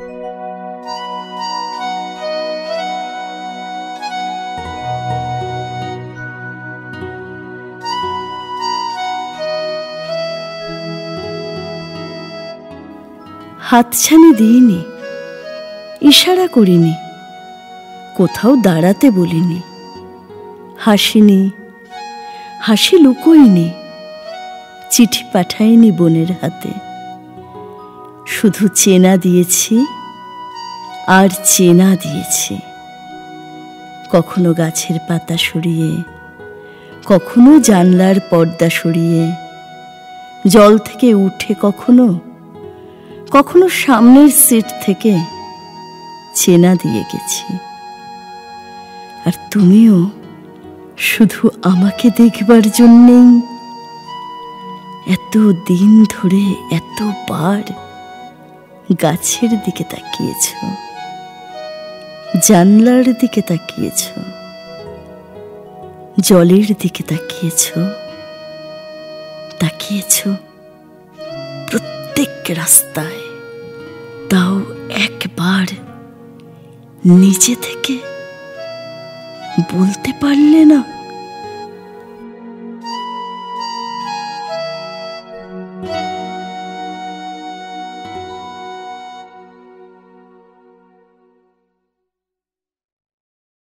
হাতছানি দিইনি, ইশারা করিনি, কোথাও দাঁড়াতে বলিনি, হাসিনি, হাসি লুকোইনি, চিঠি পাঠাইনি বোনের হাতে। শুধু চেনা দিয়েছি আর চেনা দিয়েছি। কখনো গাছের পাতা সরিয়ে, কখনো জানলার পর্দা সরিয়ে, জল থেকে উঠে কখনো কখনো সামনের সিট থেকে চেনা দিয়ে গেছি। আর তুমিও শুধু আমাকে দেখবার জন্যেই এত দিন ধরে এতবার গাছের দিকে তাকিয়েছ, জানলার দিকে তাকিয়েছ, জলের দিকে তাকিয়েছ, তাকিয়েছ প্রত্যেক রাস্তায়। তাও একবার নিজে থেকে বলতে পারলে না?